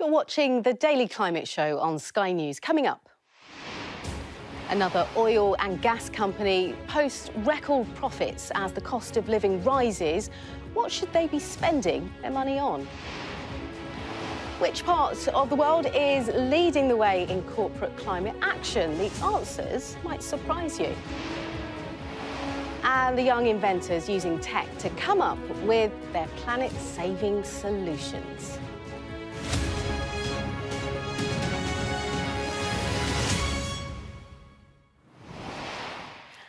You're watching the Daily Climate Show on Sky News. Coming up, another oil and gas company posts record profits as the cost of living rises. What should they be spending their money on? Which part of the world is leading the way in corporate climate action? The answers might surprise you. And the young inventors using tech to come up with their planet-saving solutions.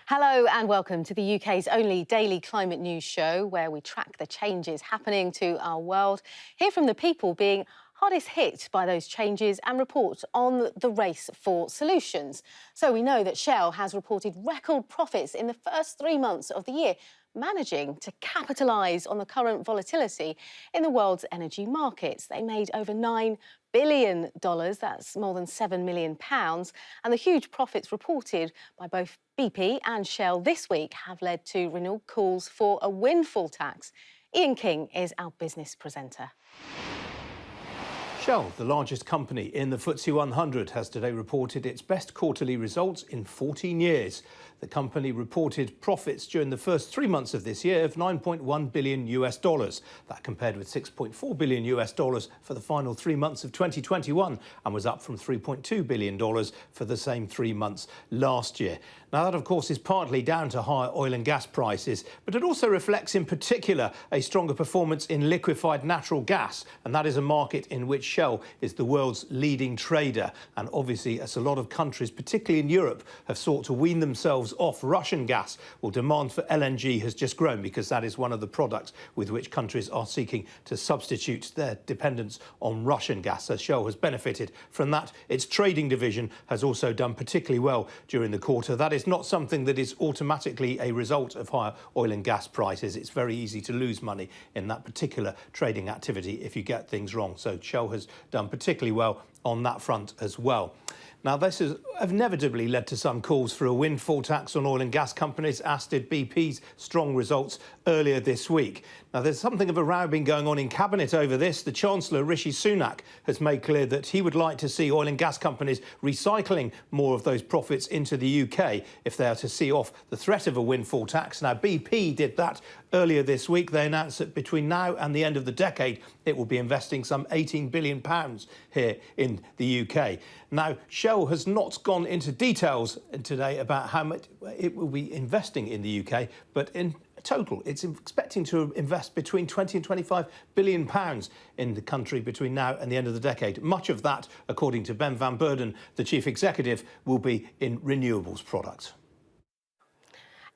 Hello and welcome to the UK's only daily climate news show where we track the changes happening to our world, hear from the people being hardest hit by those changes and report on the race for solutions. So we know that Shell has reported record profits in the first 3 months of the year, managing to capitalise on the current volatility in the world's energy markets. They made over $9 billion, that's more than £7 million, and the huge profits reported by both BP and Shell this week have led to renewed calls for a windfall tax. Ian King is our business presenter. Shell, the largest company in the FTSE 100, has today reported its best quarterly results in 14 years. The company reported profits during the first 3 months of this year of $9.1 billion. That compared with $6.4 billion for the final 3 months of 2021 and was up from $3.2 billion for the same 3 months last year. Now, that, of course, is partly down to higher oil and gas prices, but it also reflects in particular a stronger performance in liquefied natural gas, and that is a market in which Shell is the world's leading trader. And obviously, as a lot of countries, particularly in Europe, have sought to wean themselves off Russian gas, well, demand for LNG has just grown because that is one of the products with which countries are seeking to substitute their dependence on Russian gas. So Shell has benefited from that. Its trading division has also done particularly well during the quarter. That is not something that is automatically a result of higher oil and gas prices. It's very easy to lose money in that particular trading activity if you get things wrong. So Shell has done particularly well on that front as well. Now, this has inevitably led to some calls for a windfall tax on oil and gas companies, as did BP's strong results earlier this week. Now, there's something of a row been going on in Cabinet over this. The Chancellor, Rishi Sunak, has made clear that he would like to see oil and gas companies recycling more of those profits into the UK if they are to see off the threat of a windfall tax. Now, BP did that earlier this week. They announced that between now and the end of the decade, it will be investing some £18 billion here in the UK. Now, Shell has not gone into details today about how much it will be investing in the UK, but in total, it's expecting to invest between 20 and 25 billion pounds in the country between now and the end of the decade. Much of that, according to Ben van Beurden, the chief executive, will be in renewables products.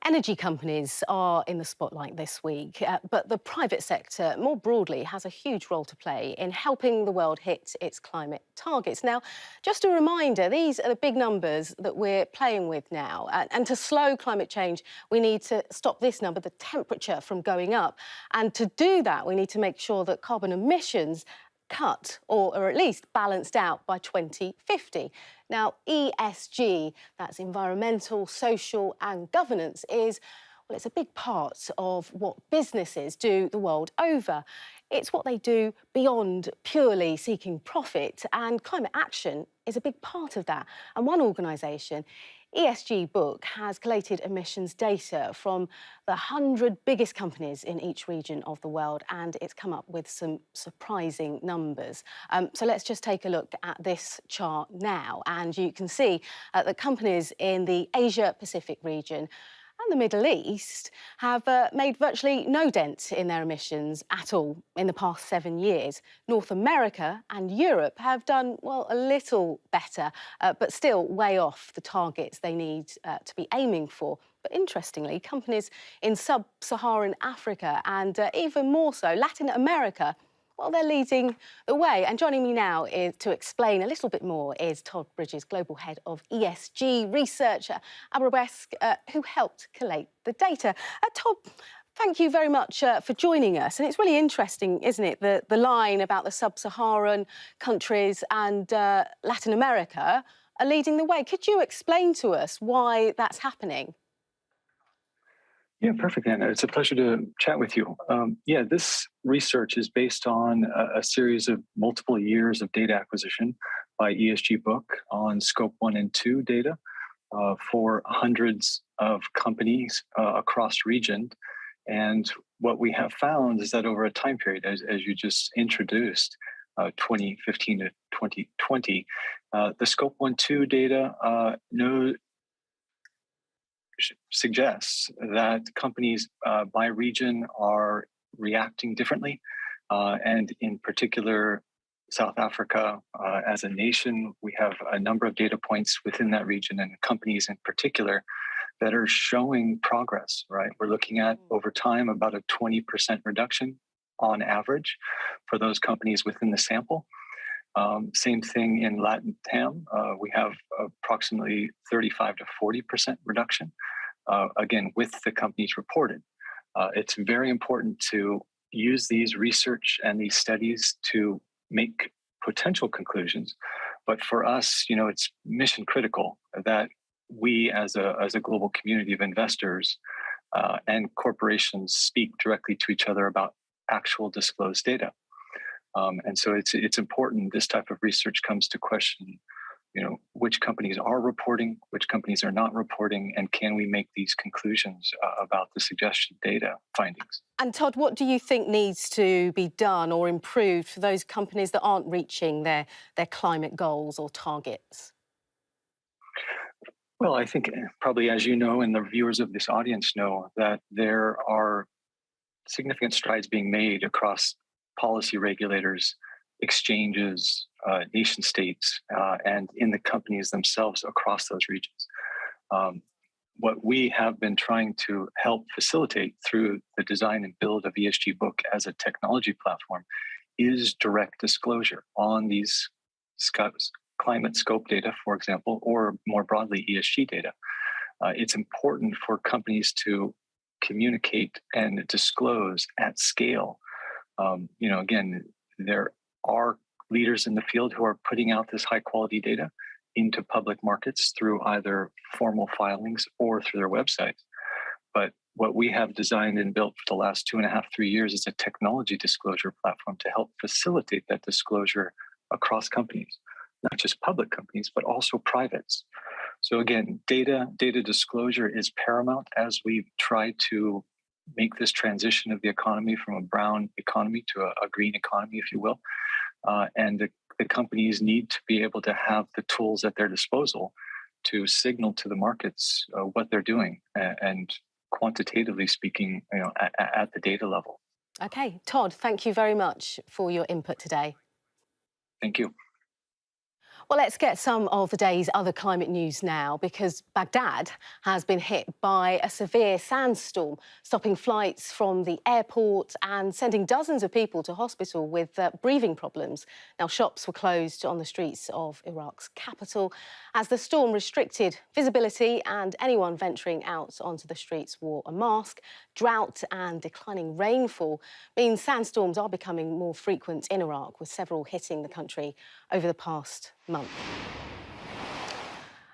Energy companies are in the spotlight this week, but the private sector more broadly has a huge role to play in helping the world hit its climate targets. Now, just a reminder, these are the big numbers that we're playing with now. And to slow climate change, we need to stop this number, the temperature, from going up. And to do that, we need to make sure that carbon emissions cut or at least balanced out by 2050. Now, ESG, that's environmental, social and governance, is, well, it's a big part of what businesses do the world over. It's what they do beyond purely seeking profit, and climate action is a big part of that. And one organisation, ESG Book, has collated emissions data from the 100 biggest companies in each region of the world, and it's come up with some surprising numbers. So let's just take a look at this chart now, and you can see that companies in the Asia-Pacific region and the Middle East have made virtually no dent in their emissions at all in the past 7 years. North America and Europe have done, well, a little better, but still way off the targets they need to be aiming for. But interestingly, companies in sub-Saharan Africa and even more so Latin America, well, they're leading the way. And joining me now to explain a little bit more is Todd Bridges, Global Head of ESG Research at Arabesque, who helped collate the data. Todd, thank you very much for joining us. And it's really interesting, isn't it, the line about the sub-Saharan countries and Latin America are leading the way. Could you explain to us why that's happening? Yeah, perfect, Anna. It's a pleasure to chat with you. Yeah, this research is based on a series of multiple years of data acquisition by ESG Book on Scope 1 and 2 data for hundreds of companies across region. And what we have found is that over a time period, as you just introduced, 2015 to 2020, the Scope 1 2 data suggests that companies by region are reacting differently. And in particular, South Africa as a nation, we have a number of data points within that region and companies in particular that are showing progress, right? We're looking at over time about a 20% reduction on average for those companies within the sample. Same thing in LATAM. We have approximately 35 to 40% reduction, again, with the companies reported. It's very important to use these research and these studies to make potential conclusions. But for us, it's mission critical that we as a global community of investors and corporations speak directly to each other about actual disclosed data. And so it's important this type of research comes to question, which companies are reporting, which companies are not reporting, and can we make these conclusions about the suggested data findings? And Todd, what do you think needs to be done or improved for those companies that aren't reaching their climate goals or targets? Well, I think probably as you know, and the viewers of this audience know, that there are significant strides being made across policy regulators, exchanges, nation states, and in the companies themselves across those regions. What we have been trying to help facilitate through the design and build of ESG Book as a technology platform is direct disclosure on these climate scope data, for example, or more broadly, ESG data. It's important for companies to communicate and disclose at scale. Again, there are leaders in the field who are putting out this high quality data into public markets through either formal filings or through their websites. But what we have designed and built for the last 2.5, 3 years is a technology disclosure platform to help facilitate that disclosure across companies, not just public companies, but also privates. So again, data disclosure is paramount as we try to make this transition of the economy from a brown economy to a green economy, if you will. And the companies need to be able to have the tools at their disposal to signal to the markets what they're doing and quantitatively speaking, at the data level. Okay, Todd, thank you very much for your input today. Thank you. Well, let's get some of the day's other climate news now, because Baghdad has been hit by a severe sandstorm, stopping flights from the airport and sending dozens of people to hospital with breathing problems. Now, shops were closed on the streets of Iraq's capital as the storm restricted visibility, and anyone venturing out onto the streets wore a mask. Drought and declining rainfall means sandstorms are becoming more frequent in Iraq, with several hitting the country over the past month.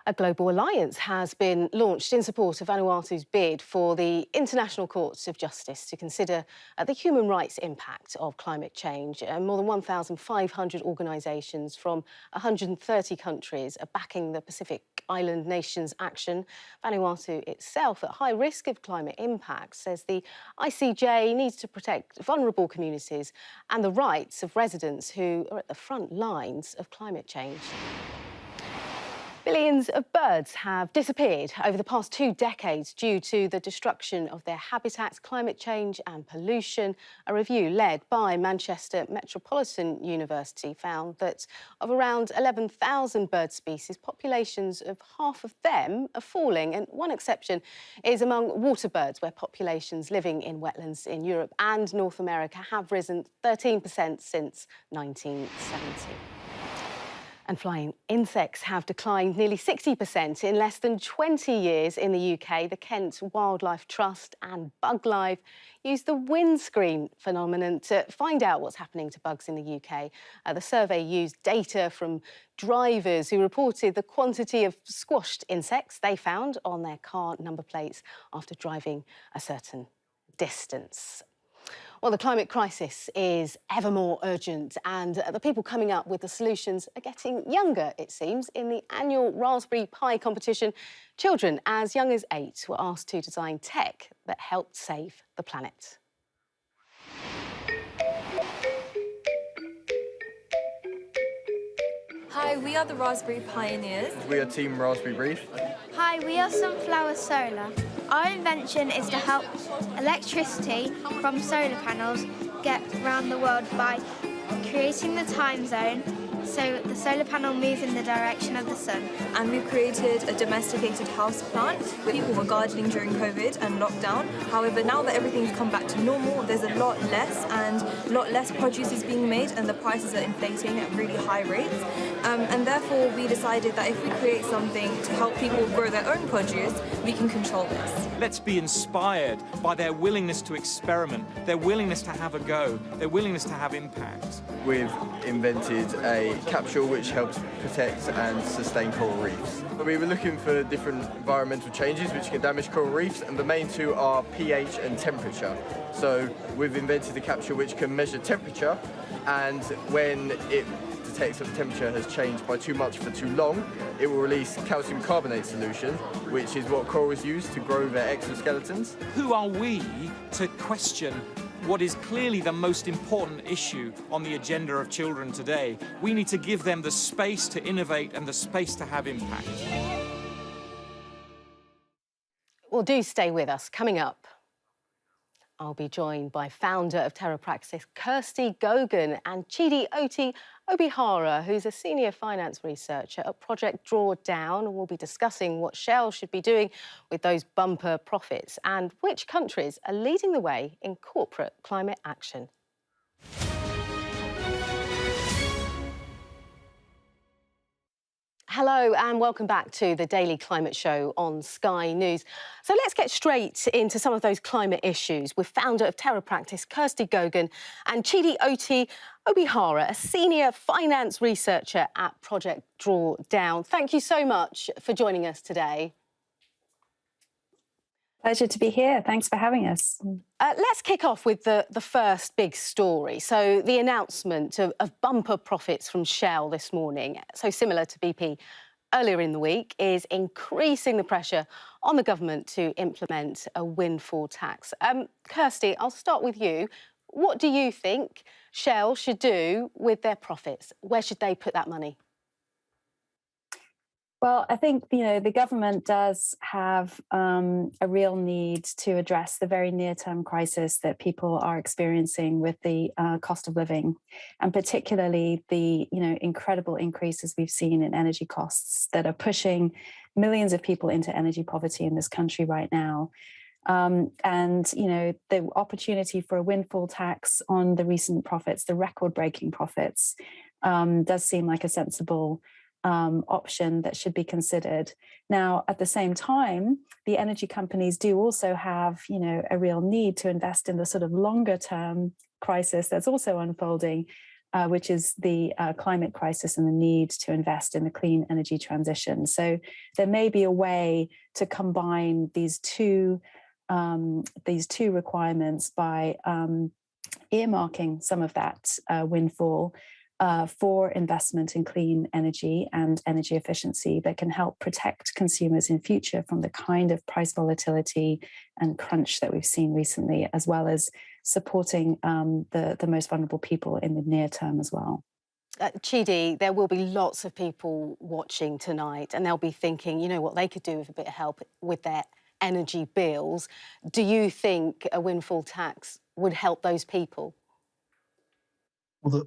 A global alliance has been launched in support of Vanuatu's bid for the International Court of Justice to consider the human rights impact of climate change. More than 1,500 organisations from 130 countries are backing the Pacific Island nation's action. Vanuatu itself, at high risk of climate impact, says the ICJ needs to protect vulnerable communities and the rights of residents who are at the front lines of climate change. Billions of birds have disappeared over the past 2 decades due to the destruction of their habitats, climate change and pollution. A review led by Manchester Metropolitan University found that of around 11,000 bird species, populations of half of them are falling. And one exception is among water birds, where populations living in wetlands in Europe and North America have risen 13% since 1970. And flying insects have declined nearly 60% in less than 20 years in the UK. The Kent Wildlife Trust and BugLife use the windscreen phenomenon to find out what's happening to bugs in the UK. The survey used data from drivers who reported the quantity of squashed insects they found on their car number plates after driving a certain distance. Well, the climate crisis is ever more urgent, and the people coming up with the solutions are getting younger, it seems. In the annual Raspberry Pi competition, children as young as 8 were asked to design tech that helped save the planet. Hi, we are the Raspberry Pioneers. We are Team Raspberry Brief. Hi, we are Sunflower Solar. Our invention is to help electricity from solar panels get around the world by creating the time zone so the solar panel moves in the direction of the sun. And we've created a domesticated house plant. People were gardening during COVID and lockdown. However, now that everything's come back to normal, there's a lot less produce is being made, and the prices are inflating at really high rates. And therefore, we decided that if we create something to help people grow their own produce, we can control this. Let's be inspired by their willingness to experiment, their willingness to have a go, their willingness to have impact. We've invented a capsule which helps protect and sustain coral reefs. We were looking for different environmental changes which can damage coral reefs, and the main two are pH and temperature. So we've invented a capsule which can measure temperature, and when it detects that the temperature has changed by too much for too long, it will release calcium carbonate solution, which is what corals use to grow their exoskeletons. Who are we to question what is clearly the most important issue on the agenda of children today? We need to give them the space to innovate and the space to have impact. Well, do stay with us. Coming up, I'll be joined by founder of TerraPraxis, Kirsty Gogan, and Chidi Obihara, who's a senior finance researcher at Project Drawdown. We'll be discussing what Shell should be doing with those bumper profits and which countries are leading the way in corporate climate action. Hello and welcome back to the Daily Climate Show on Sky News. So let's get straight into some of those climate issues with founder of TerraPraxis, Kirsty Gogan, and Chidi Obihara, a senior finance researcher at Project Drawdown. Thank you so much for joining us today. Pleasure to be here. Thanks for having us. Let's kick off with the first big story. So the announcement of bumper profits from Shell this morning, so similar to BP earlier in the week, is increasing the pressure on the government to implement a windfall tax. Kirsty, I'll start with you. What do you think Shell should do with their profits? Where should they put that money? Well, I think, the government does have a real need to address the very near-term crisis that people are experiencing with the cost of living, and particularly the, incredible increases we've seen in energy costs that are pushing millions of people into energy poverty in this country right now. The opportunity for a windfall tax on the recent profits, the record-breaking profits, does seem like a sensible option that should be considered. Now, at the same time, the energy companies do also have, a real need to invest in the sort of longer term crisis that's also unfolding, which is the climate crisis and the need to invest in the clean energy transition. So there may be a way to combine these two requirements by earmarking some of that windfall for investment in clean energy and energy efficiency that can help protect consumers in future from the kind of price volatility and crunch that we've seen recently, as well as supporting the most vulnerable people in the near term as well. Chidi, there will be lots of people watching tonight and they'll be thinking, what they could do with a bit of help with their energy bills. Do you think a windfall tax would help those people? Well,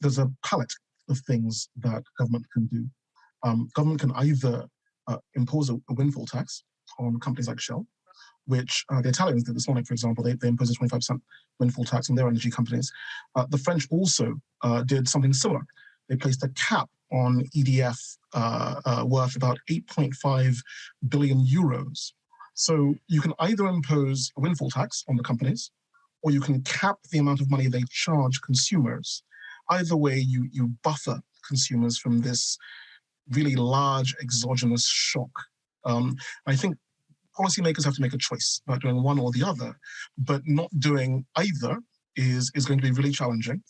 there's a palette of things that government can do. Government can either impose a windfall tax on companies like Shell, which the Italians did this morning, for example. They imposed a 25% windfall tax on their energy companies. The French also did something similar. They placed a cap on EDF worth about 8.5 billion euros. So you can either impose a windfall tax on the companies, or you can cap the amount of money they charge consumers. Either way, you buffer consumers from this really large exogenous shock. I think policymakers have to make a choice about doing one or the other, but not doing either is going to be really challenging.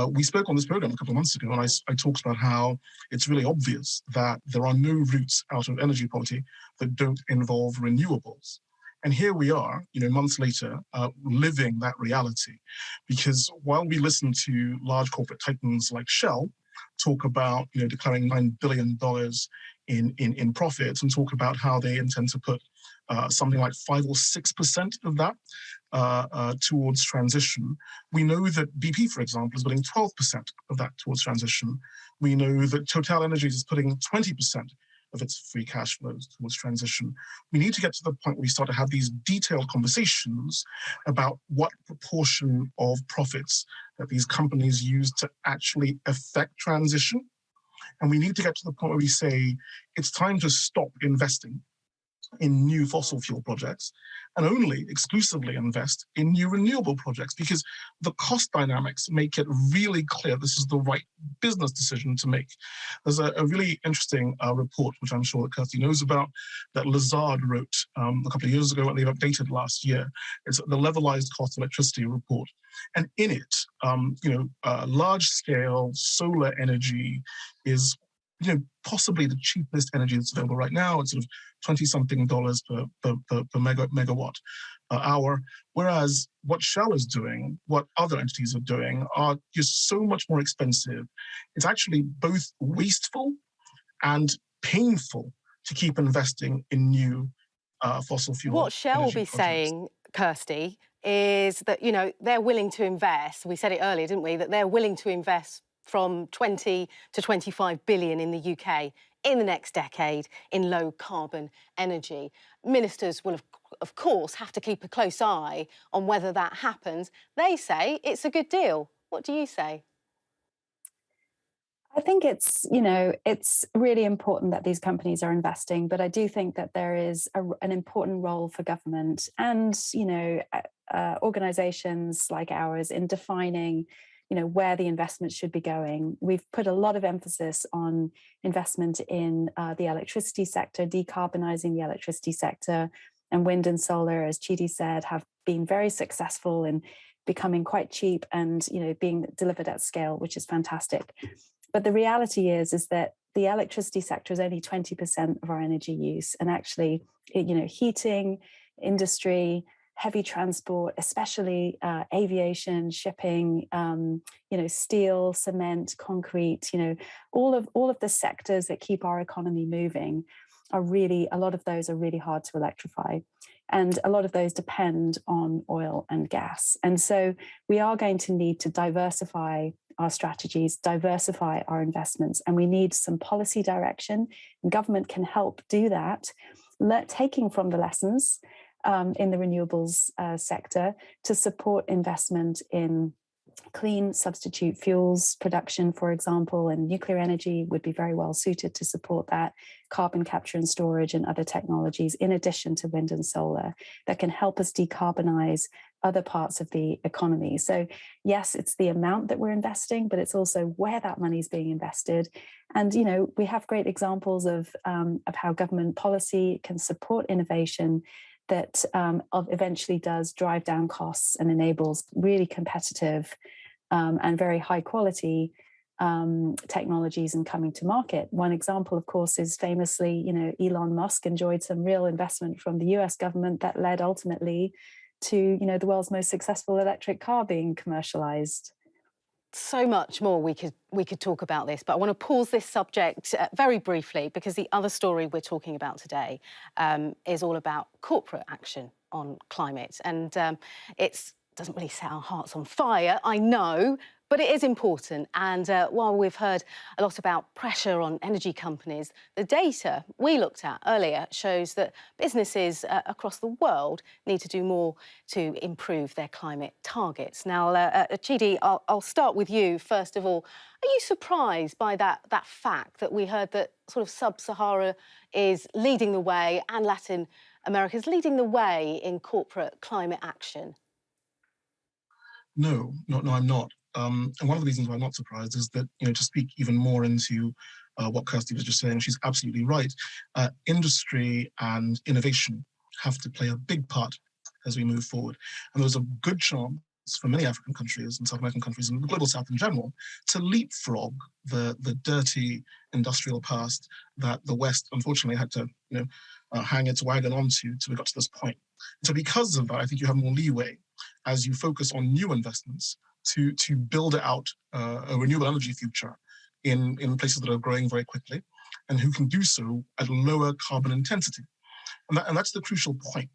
We spoke on this program a couple of months ago, and I talked about how it's really obvious that there are no routes out of energy poverty that don't involve renewables. And here we are, months later, living that reality. Because while we listen to large corporate titans like Shell talk about, declaring $9 billion in profits, and talk about how they intend to put something like 5 or 6% of that towards transition. We know that BP, for example, is putting 12% of that towards transition. We know that Total Energies is putting 20% of its free cash flows towards transition. We need to get to the point where we start to have these detailed conversations about what proportion of profits that these companies use to actually affect transition. And we need to get to the point where we say, it's time to stop investing in new fossil fuel projects and only exclusively invest in new renewable projects, because the cost dynamics make it really clear this is the right business decision to make. There's a really interesting report, which I'm sure that Kirsty knows about, that Lazard wrote a couple of years ago, and they've updated last year. It's the Levelized Cost of Electricity report. And in it, large-scale solar energy is possibly the cheapest energy that's available right now. It's sort of $20-something per megawatt hour. Whereas what Shell is doing, what other entities are doing, are just so much more expensive. It's actually both wasteful and painful to keep investing in new fossil fuel. What Shell will be saying, Kirsty, is that they're willing to invest. We said it earlier, didn't we? That they're willing to invest from 20 to 25 billion in the UK in the next decade in low carbon energy. Ministers will, of course, have to keep a close eye on whether that happens. They say it's a good deal. What do you say? I think it's really important that these companies are investing, but I do think that there is an important role for government and, organizations like ours in defining where the investment should be going. We've put a lot of emphasis on investment in the electricity sector, decarbonising the electricity sector, and wind and solar, as Chidi said, have been very successful in becoming quite cheap and being delivered at scale, which is fantastic. But the reality is that the electricity sector is only 20% of our energy use, and actually, heating, industry, heavy transport, especially aviation, shipping, steel, cement, concrete, all of the sectors that keep our economy moving a lot of those are really hard to electrify. And a lot of those depend on oil and gas. And so we are going to need to diversify our strategies, diversify our investments, and we need some policy direction. And government can help do that, taking from the lessons in the renewables sector to support investment in clean substitute fuels production, for example, and nuclear energy would be very well suited to support that, carbon capture and storage and other technologies, in addition to wind and solar, that can help us decarbonize other parts of the economy. So yes, it's the amount that we're investing, but it's also where that money is being invested. And, we have great examples of how government policy can support innovation that eventually does drive down costs and enables really competitive and very high quality technologies and coming to market. One example, of course, is famously, Elon Musk enjoyed some real investment from the US government that led ultimately to, the world's most successful electric car being commercialized. So much more we could talk about this, but I want to pause this subject very briefly, because the other story we're talking about today is all about corporate action on climate, and it doesn't really set our hearts on fire, I know, But it is important, and while we've heard a lot about pressure on energy companies, the data we looked at earlier shows that businesses across the world need to do more to improve their climate targets. Now, Chidi, I'll start with you first of all. Are you surprised by that fact that we heard that sort of Sub-Sahara is leading the way and Latin America is leading the way in corporate climate action? No, I'm not. And one of the reasons why I'm not surprised is that, to speak even more into what Kirsty was just saying, she's absolutely right. Industry and innovation have to play a big part as we move forward. And there's a good chance for many African countries and South American countries and the global South in general to leapfrog the dirty industrial past that the West unfortunately had to hang its wagon onto till we got to this point. So because of that, I think you have more leeway as you focus on new investments to build out a renewable energy future in places that are growing very quickly and who can do so at lower carbon intensity. And that's the crucial point,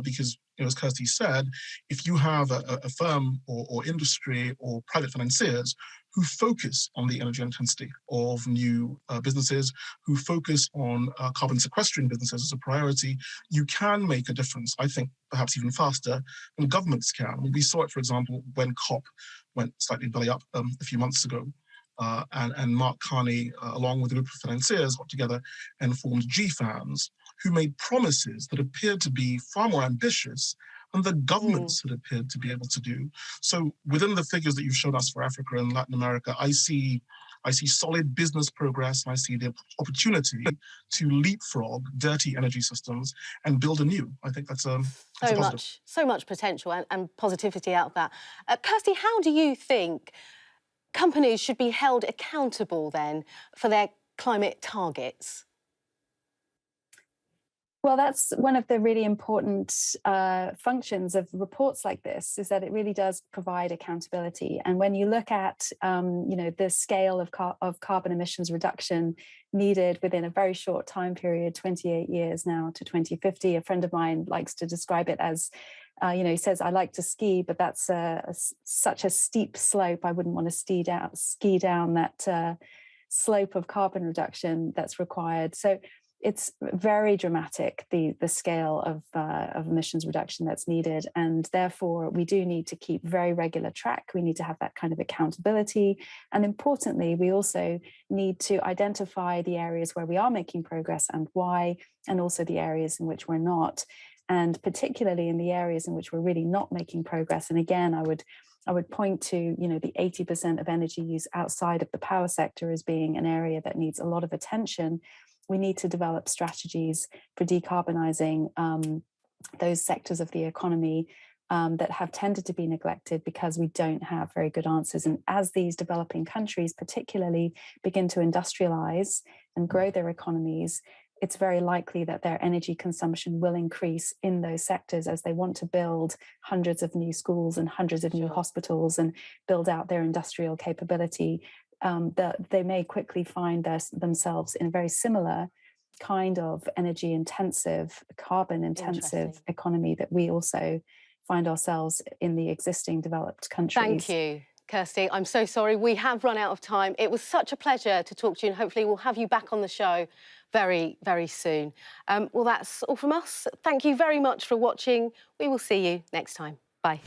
because, as Kirsty said, if you have a firm or industry or private financiers who focus on the energy intensity of new businesses, who focus on carbon sequestering businesses as a priority, you can make a difference, I think, perhaps even faster than governments can. We saw it, for example, when COP went slightly belly up a few months ago. And Mark Carney, along with a group of financiers, got together and formed GFANZ, who made promises that appeared to be far more ambitious than the governments had appeared to be able to do. So within the figures that you've shown us for Africa and Latin America, I see solid business progress, and I see the opportunity to leapfrog dirty energy systems and build anew. I think that's a so much potential and positivity out of that. Kirsty, how do you think companies should be held accountable then for their climate targets? Well, that's one of the really important functions of reports like this, is that it really does provide accountability. And when you look at, the scale of carbon emissions reduction needed within a very short time period, 28 years now to 2050, a friend of mine likes to describe it as, he says, I like to ski, but that's such a steep slope. I wouldn't want to ski down that slope of carbon reduction that's required. So it's very dramatic, the scale of emissions reduction that's needed. And therefore, we do need to keep very regular track. We need to have that kind of accountability. And importantly, we also need to identify the areas where we are making progress and why, and also the areas in which we're not. And particularly in the areas in which we're really not making progress. And again, I would point to, the 80% of energy use outside of the power sector as being an area that needs a lot of attention. We need to develop strategies for decarbonising those sectors of the economy that have tended to be neglected because we don't have very good answers. And as these developing countries particularly begin to industrialise and grow their economies, it's very likely that their energy consumption will increase in those sectors as they want to build hundreds of new schools and hundreds of new hospitals and build out their industrial capability. That they may quickly find themselves in a very similar kind of energy intensive, carbon intensive economy that we also find ourselves in the existing developed countries. Thank you, Kirsty. I'm so sorry, we have run out of time. It was such a pleasure to talk to you, and hopefully we'll have you back on the show very, very soon. Well, that's all from us. Thank you very much for watching. We will see you next time. Bye.